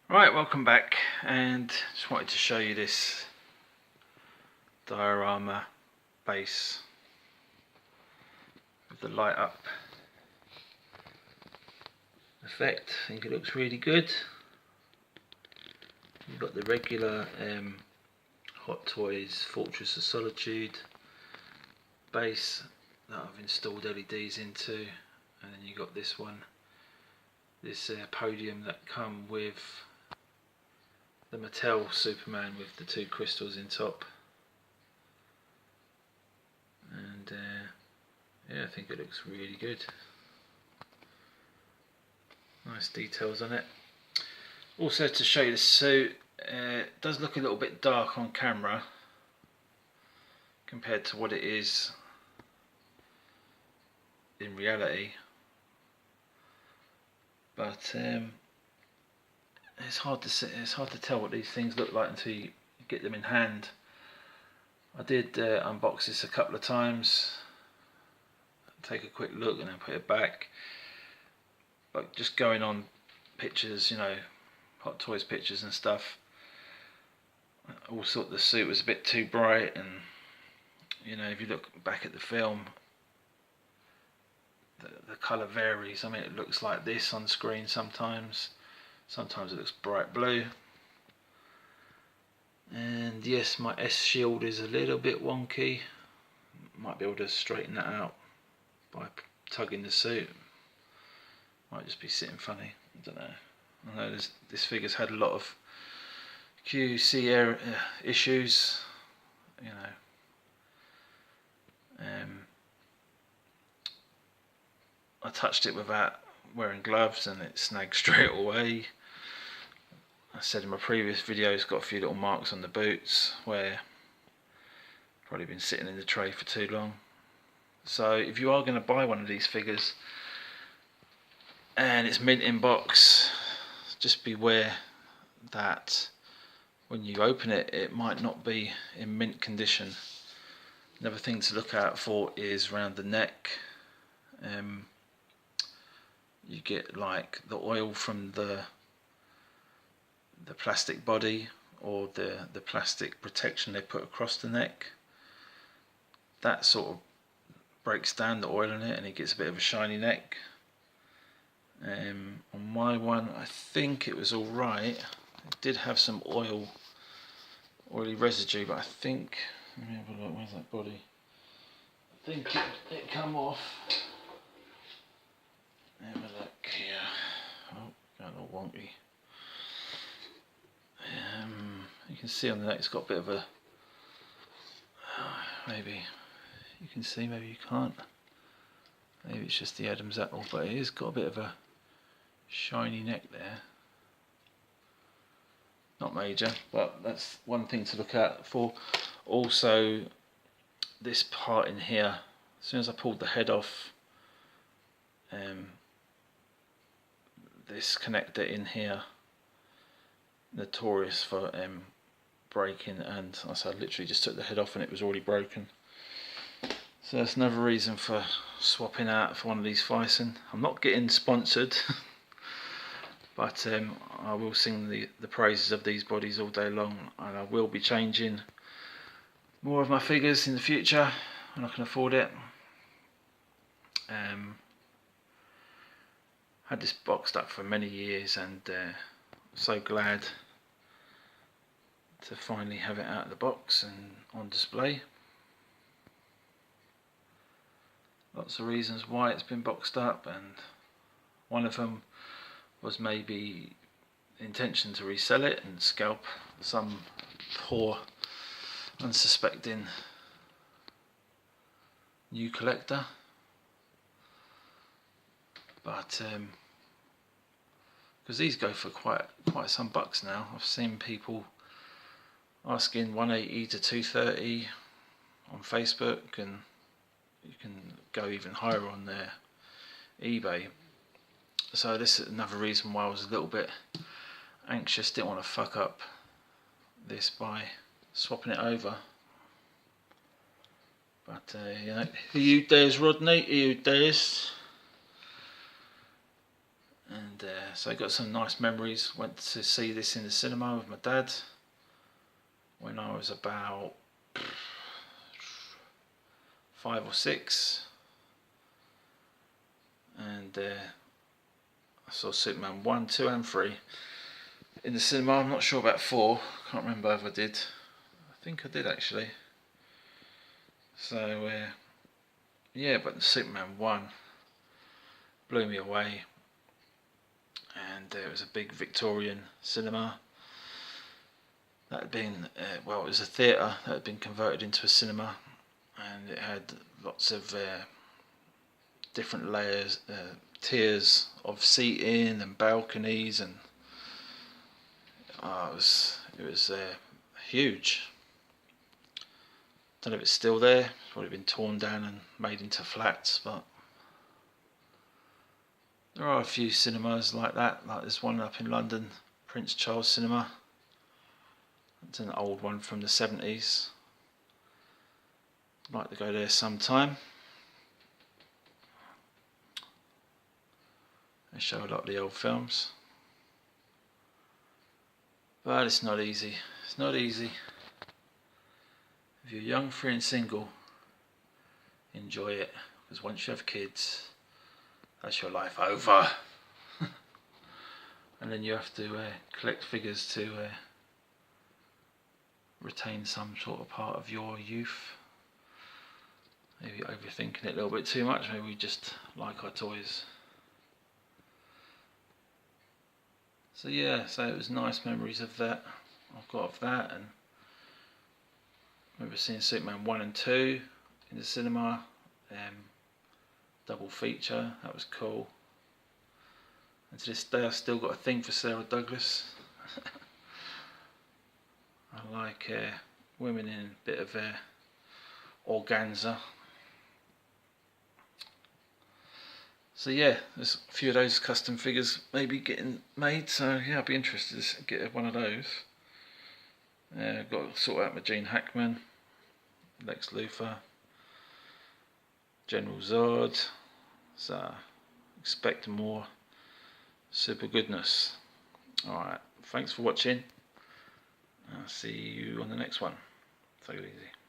Right, welcome back, and just wanted to show you this diorama base with the light up effect. I think it looks really good. You've got the regular Hot Toys Fortress of Solitude base that I've installed LEDs into, and then you got this one, this podium that come with the Tbleague Superman with the two crystals in top. And yeah, I think it looks really good. Nice details on it. Also, to show you the suit, it does look a little bit dark on camera compared to what it is in reality, but it's hard to tell what these things look like until you get them in hand. I did unbox this a couple of times, take a quick look and then put it back, but just going on pictures, you know, Hot Toys pictures and stuff, I always thought the suit was a bit too bright, and you know, if you look back at the film, the colour varies. I mean, it looks like this on screen sometimes it looks bright blue, and yes, my S shield is a little bit wonky. Might be able to straighten that out by tugging the suit. Might just be sitting funny, I don't know. I know this figure's had a lot of QC issues, you know. I touched it without wearing gloves and it snagged straight away. I said in my previous video, it's got a few little marks on the boots where probably been sitting in the tray for too long. So if you are going to buy one of these figures and it's mint in box, just beware that when you open it, it might not be in mint condition. Another thing to look out for is around the neck. You get like the oil from the plastic body, or the plastic protection they put across the neck. That sort of breaks down the oil in it and it gets a bit of a shiny neck. On my one, I think it was alright. It did have some oily residue, but I think, let me have a look, where's that body? I think it come off. Have a look here. Oh, got all wonky. You can see on the neck it's got a bit of a, maybe you can see, maybe you can't. Maybe it's just the Adam's apple, but it has got a bit of a shiny neck there. Not major, but that's one thing to look out for. Also, this part in here, as soon as I pulled the head off, this connector in here, notorious for breaking, and I literally just took the head off and it was already broken. So that's another reason for swapping out for one of these Phicen. I'm not getting sponsored, but I will sing the praises of these bodies all day long, and I will be changing more of my figures in the future when I can afford it. Had this boxed up for many years, and so glad to finally have it out of the box and on display. Lots of reasons why it's been boxed up, and one of them was maybe the intention to resell it and scalp some poor unsuspecting new collector, but because these go for quite some bucks now. I've seen people asking 180 to 230 on Facebook, and you can go even higher on their eBay. So this is another reason why I was a little bit anxious. Didn't want to fuck up this by swapping it over. But you know, who you dares, Rodney? Who you dares? And so I got some nice memories. Went to see this in the cinema with my dad when I was about 5 or 6, and I saw Superman 1, 2 and 3 in the cinema. I'm not sure about 4, can't remember if I did. I think I did actually. So yeah, but the Superman 1 blew me away, and it was a big Victorian cinema that had been, well, it was a theatre that had been converted into a cinema, and it had lots of different layers, tiers of seating and balconies, and it was huge. Don't know if it's still there. It's probably been torn down and made into flats, but there are a few cinemas like that. Like there's one up in London, Prince Charles Cinema. It's an old one from the 70s. I'd like to go there sometime. They show a lot of the old films. But it's not easy. It's not easy. If you're young, free and single, enjoy it. Because once you have kids, that's your life over. And then you have to collect figures to retain some sort of part of your youth. Maybe overthinking it a little bit too much. Maybe we just like our toys. So yeah, so it was nice memories of that. I've got of that, and I remember seeing Superman 1 and 2 in the cinema. Double feature, that was cool. And to this day I've still got a thing for Sarah Douglas. I like women in a bit of organza. So yeah, there's a few of those custom figures maybe getting made, so yeah, I'd be interested to get one of those. I've got to sort out my Gene Hackman, Lex Luthor, General Zod, so expect more super goodness. Alright, thanks for watching. I'll see you on the next one. Take it easy.